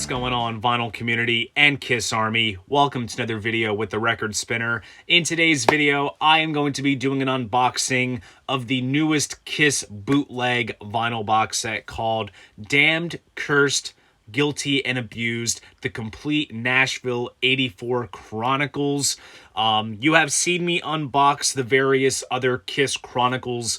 going on, vinyl community and Kiss Army? Welcome to another video with the Record Spinner. In today's video, I am going to be doing an unboxing of the newest Kiss bootleg vinyl box set called Damned, Cursed, Guilty, and Abused, the Complete Nashville 84 Chronicles. You have seen me unbox the various other Kiss Chronicles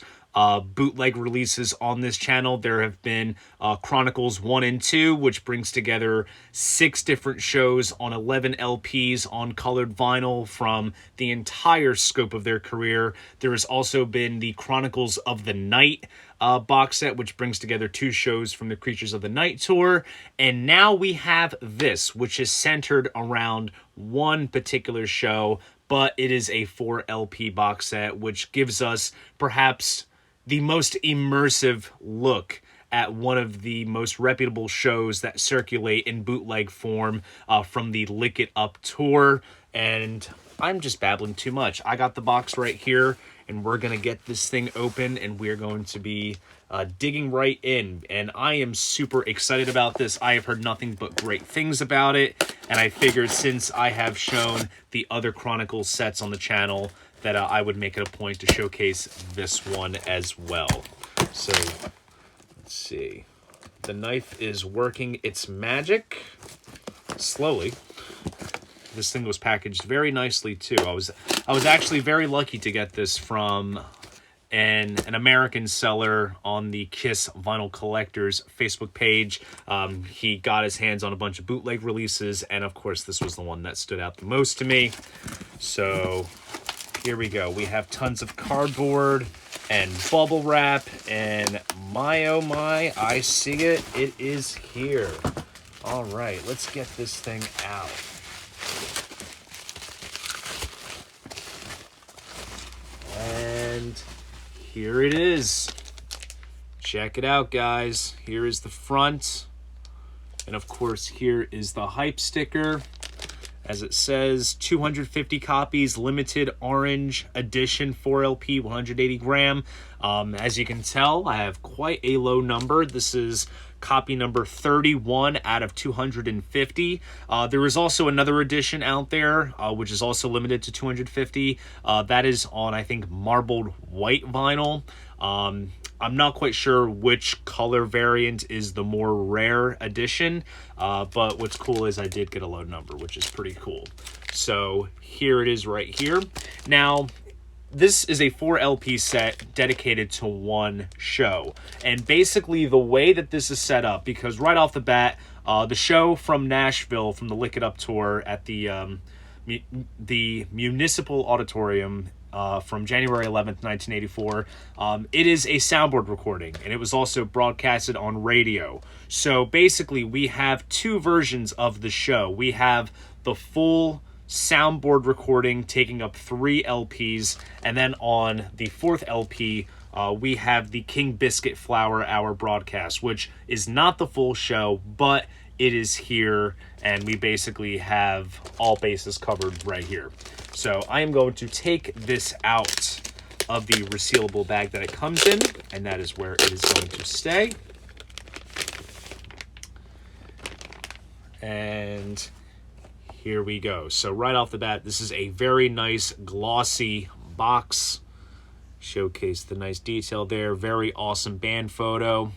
bootleg releases on this channel. There have been Chronicles 1 and 2, which brings together 6 different shows on 11 LPs on colored vinyl from the entire scope of their career. There has also been the Chronicles of the Night box set, which brings together 2 shows from the Creatures of the Night tour. And now we have this, which is centered around one particular show, but it is a 4 LP box set, which gives us perhaps the most immersive look at one of the most reputable shows that circulate in bootleg form from the Lick It Up tour. And I'm just babbling too much. I got the box right here, and we're going to get this thing open, and we're going to be digging right in. And I am super excited about this. I have heard nothing but great things about it, and I figured since I have shown the other Chronicles sets on the channel that I would make it a point to showcase this one as well. So, let's see. The knife is working its magic slowly. This thing was packaged very nicely too. I was actually very lucky to get this from an American seller on the Kiss Vinyl Collectors Facebook page. He got his hands on a bunch of bootleg releases, and of course this was the one that stood out the most to me. So here we go. We have tons of cardboard and bubble wrap, and my oh my, I see it. It is here. All right, let's get this thing out. And here it is. Check it out, guys. Here is the front. And of course, here is the hype sticker. As it says, 250 copies, limited orange edition, 4LP, 180 gram. As you can tell, I have quite a low number. This is copy number 31 out of 250. There is also another edition out there, which is also limited to 250. That is on, I think, marbled white vinyl. I'm not quite sure which color variant is the more rare edition, but what's cool is I did get a low number, which is pretty cool. So here it is right here. Now, this is a 4 LP set dedicated to one show. And basically the way that this is set up, because right off the bat, the show from Nashville, from the Lick It Up tour at the Municipal Auditorium from January 11th, 1984. It is a soundboard recording, and it was also broadcasted on radio. So basically, we have 2 versions of the show. We have the full soundboard recording taking up 3 LPs, and then on the 4th LP, we have the King Biscuit Flower Hour broadcast, which is not the full show, but it is here, and we basically have all bases covered right here. So I am going to take this out of the resealable bag that it comes in, and that is where it is going to stay. And here we go. So right off the bat, this is a very nice glossy box. Showcase the nice detail there. Very awesome band photo.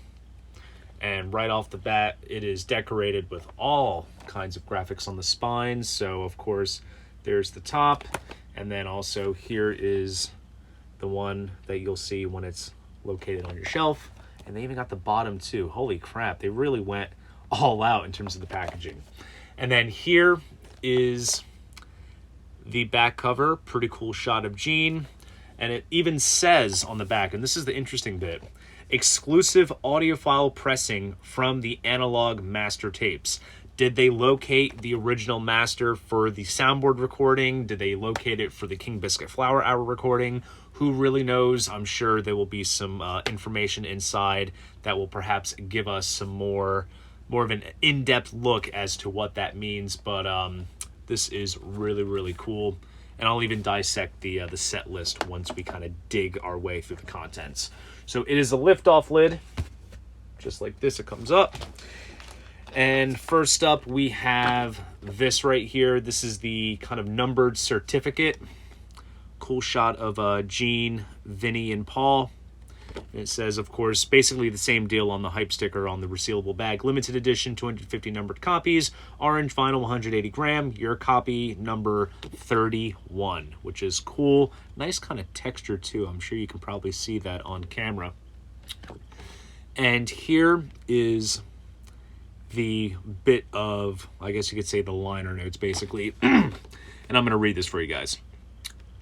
And right off the bat, it is decorated with all kinds of graphics on the spines. So, of course, there's the top. And then also here is the one that you'll see when it's located on your shelf. And they even got the bottom, too. Holy crap. They really went all out in terms of the packaging. And then here is the back cover. Pretty cool shot of Gene. And it even says on the back, and this is the interesting bit, exclusive audiophile pressing from the analog master tapes. Did they locate the original master for the soundboard recording? Did they locate it for the King Biscuit Flower Hour recording? Who really knows? I'm sure there will be some information inside that will perhaps give us some more of an in-depth look as to what that means. But this is really, really cool. And I'll even dissect the set list once we kind of dig our way through the contents. So it is a lift-off lid. Just like this, it comes up. And first up, we have this right here. This is the kind of numbered certificate. Cool shot of Gene, Vinny, and Paul. And it says, of course, basically the same deal on the hype sticker on the resealable bag. Limited edition, 250 numbered copies. Orange vinyl, 180 gram. Your copy number 31, which is cool. Nice kind of texture, too. I'm sure you can probably see that on camera. And here is the bit of, I guess you could say, the liner notes, basically. And I'm going to read this for you guys.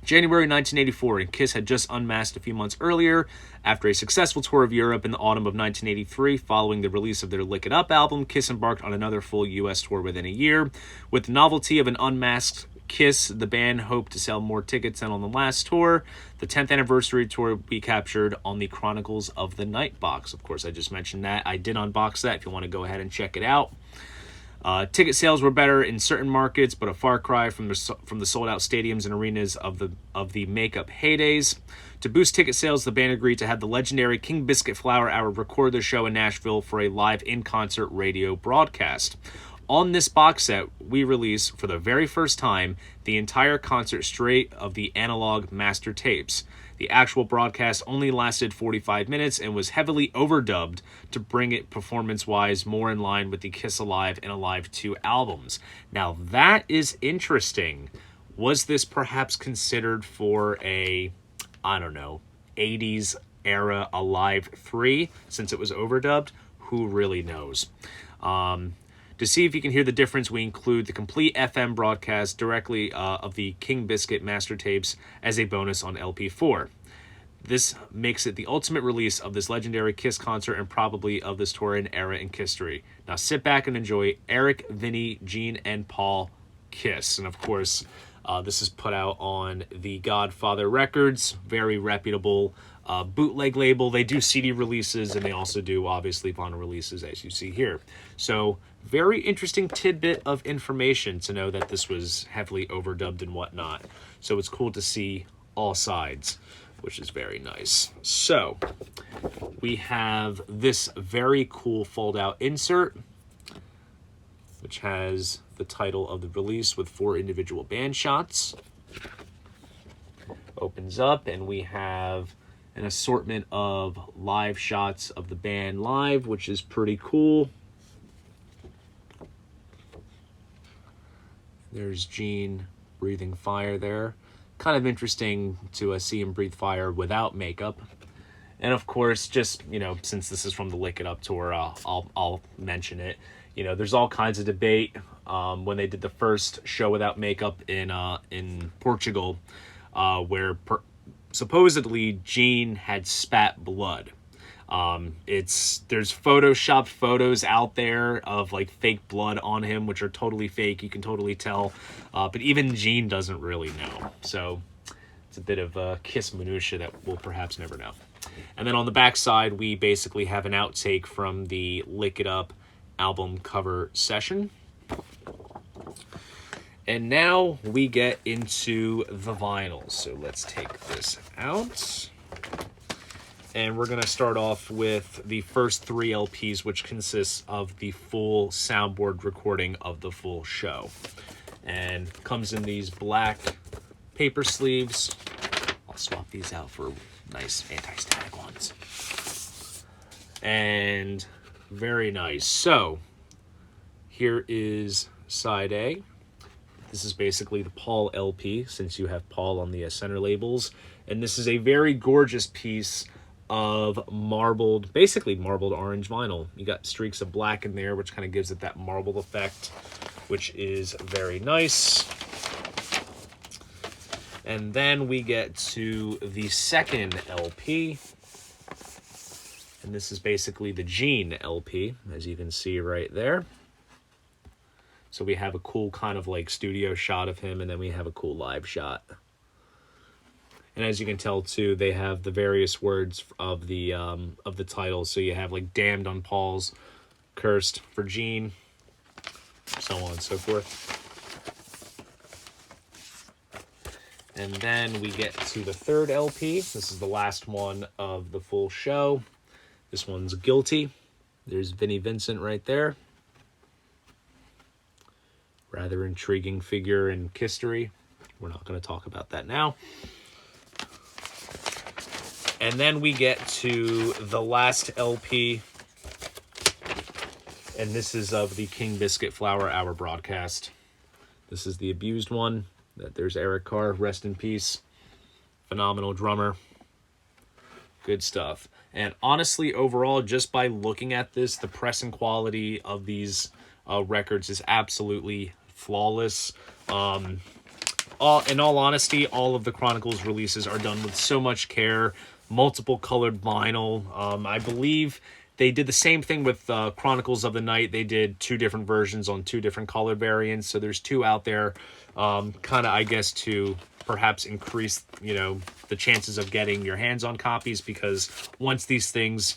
January 1984, and Kiss had just unmasked a few months earlier after a successful tour of Europe in the autumn of 1983. Following the release of their Lick It Up album, Kiss embarked on another full U.S. tour within a year. With the novelty of an unmasked Kiss, the band hoped to sell more tickets than on the last tour. The 10th anniversary tour will be captured on the Chronicles of the Night box. Of course, I just mentioned that. I did unbox that if you want to go ahead and check it out. Ticket sales were better in certain markets, but a far cry from the sold-out stadiums and arenas of the makeup heydays. To boost ticket sales, the band agreed to have the legendary King Biscuit Flower Hour record their show in Nashville for a live in-concert radio broadcast. On this box set, we release, for the very first time, the entire concert straight of the analog master tapes. The actual broadcast only lasted 45 minutes and was heavily overdubbed to bring it performance-wise more in line with the Kiss Alive and Alive 2 albums. Now that is interesting. Was this perhaps considered for a, I don't know, 80s era Alive 3 since it was overdubbed? Who really knows? To see if you can hear the difference, we include the complete FM broadcast directly of the King Biscuit master tapes as a bonus on LP4. This makes it the ultimate release of this legendary Kiss concert and probably of this tour and era in history. Now sit back and enjoy Eric, Vinny, Gene, and Paul Kiss. And of course, this is put out on the Godfather Records, very reputable bootleg label. They do CD releases, and they also do, obviously, vinyl releases, as you see here. So, very interesting tidbit of information to know that this was heavily overdubbed and whatnot. So, it's cool to see all sides, which is very nice. So, we have this very cool fold-out insert, which has the title of the release with 4 individual band shots. Opens up, and we have an assortment of live shots of the band live, which is pretty cool. There's Gene breathing fire there. Kind of interesting to see him breathe fire without makeup. And of course, just, you know, since this is from the Lick It Up tour, I'll mention it. You know, there's all kinds of debate when they did the first show without makeup in Portugal, where supposedly Gene had spat blood. There's photoshopped photos out there of like fake blood on him, which are totally fake. You can totally tell, but even Gene doesn't really know. So it's a bit of Kiss minutia that we'll perhaps never know. And then on the back side, we basically have an outtake from the Lick It Up album cover session. And now we get into the vinyl. So let's take this out. And we're going to start off with the first 3 LPs, which consists of the full soundboard recording of the full show. And comes in these black paper sleeves. I'll swap these out for nice anti-static ones. And very nice. So here is side A. This is basically the Paul LP, since you have Paul on the center labels. And this is a very gorgeous piece of basically marbled orange vinyl. You got streaks of black in there, which kind of gives it that marbled effect, which is very nice. And then we get to the second LP. And this is basically the Gene LP, as you can see right there. So we have a cool kind of like studio shot of him, and then we have a cool live shot. And as you can tell too, they have the various words of the title. So you have like damned on Paul's, cursed for Gene, so on and so forth. And then we get to the third LP. This is the last one of the full show. This one's Guilty. There's Vinnie Vincent right there. Rather intriguing figure in history. We're not going to talk about that now. And then we get to the last LP. And this is of the King Biscuit Flower Hour broadcast. This is the abused one. There's Eric Carr, rest in peace. Phenomenal drummer. Good stuff. And honestly, overall, just by looking at this, the pressing quality of these records is absolutely flawless. In all honesty, all of the Chronicles releases are done with so much care. Multiple colored vinyl. I believe they did the same thing with Chronicles of the Night. They did 2 different versions on 2 different color variants. So there's 2 out there, kind of, I guess, to perhaps increase, the chances of getting your hands on copies, because once these things,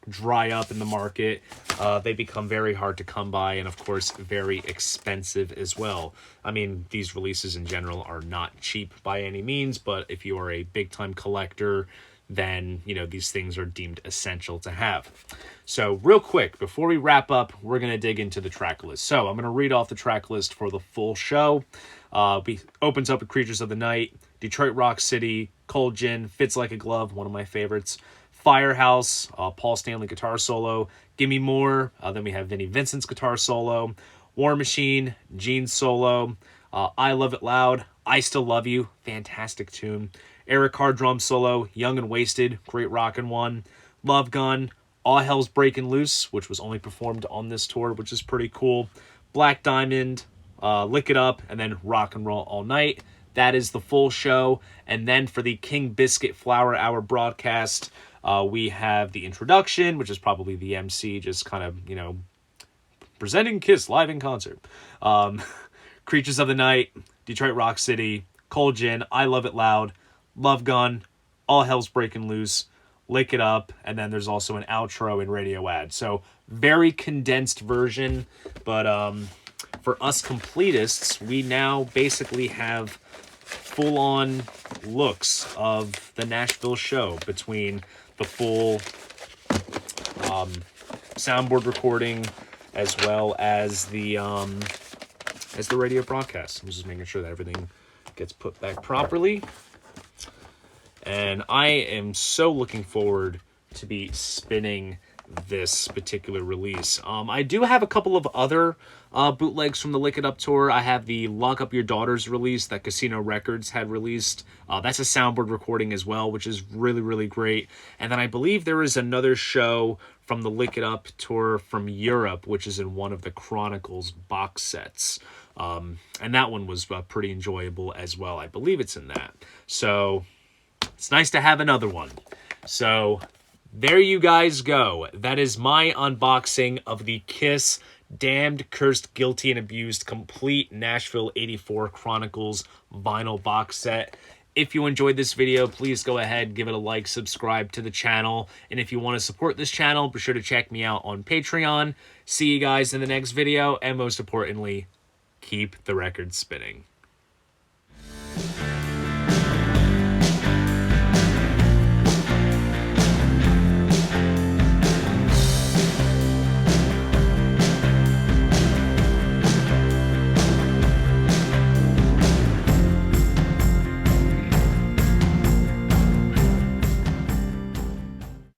dry up in the market, they become very hard to come by, and of course very expensive as well. I mean, these releases in general are not cheap by any means, but if you are a big-time collector, then these things are deemed essential to have. So real quick, before we wrap up, we're going to dig into the track list. So I'm going to read off the track list for the full show. Opens up with Creatures of the Night, Detroit Rock City, Cold Gin, Fits Like a Glove, one of my favorites, Firehouse, Paul Stanley guitar solo, Gimme More, then we have Vinnie Vincent's guitar solo, War Machine, Gene's solo, I Love It Loud, I Still Love You, fantastic tune, Eric Carr drum solo, Young and Wasted, great rockin' one, Love Gun, All Hell's Breaking Loose, which was only performed on this tour, which is pretty cool, Black Diamond, Lick It Up, and then Rock and Roll All Night. That is the full show. And then for the King Biscuit Flower Hour broadcast, we have the introduction, which is probably the MC, just kind of, presenting Kiss live in concert. Creatures of the Night, Detroit Rock City, Cold Gin, I Love It Loud, Love Gun, All Hell's Breaking Loose, Lick It Up, and then there's also an outro and radio ad. So very condensed version, but for us completists, we now basically have full-on looks of the Nashville show, between the full soundboard recording as well as the radio broadcast. I'm just making sure that everything gets put back properly. And I am so looking forward to be spinning this particular release. I do have a couple of other bootlegs from the Lick It Up tour. I have the Lock Up Your Daughters release that Casino Records had released. That's a soundboard recording as well, which is really, really great. And then I believe there is another show from the Lick It Up tour from Europe, which is in one of the Chronicles box sets. And that one was pretty enjoyable as well. I believe it's in that. So it's nice to have another one. So there you guys go. That is my unboxing of the Kiss Damned, Cursed, Guilty, and Abused Complete Nashville 84 Chronicles vinyl box set. If you enjoyed this video, please go ahead, give it a like, subscribe to the channel. And if you want to support this channel, be sure to check me out on Patreon. See you guys in the next video. And most importantly, keep the record spinning.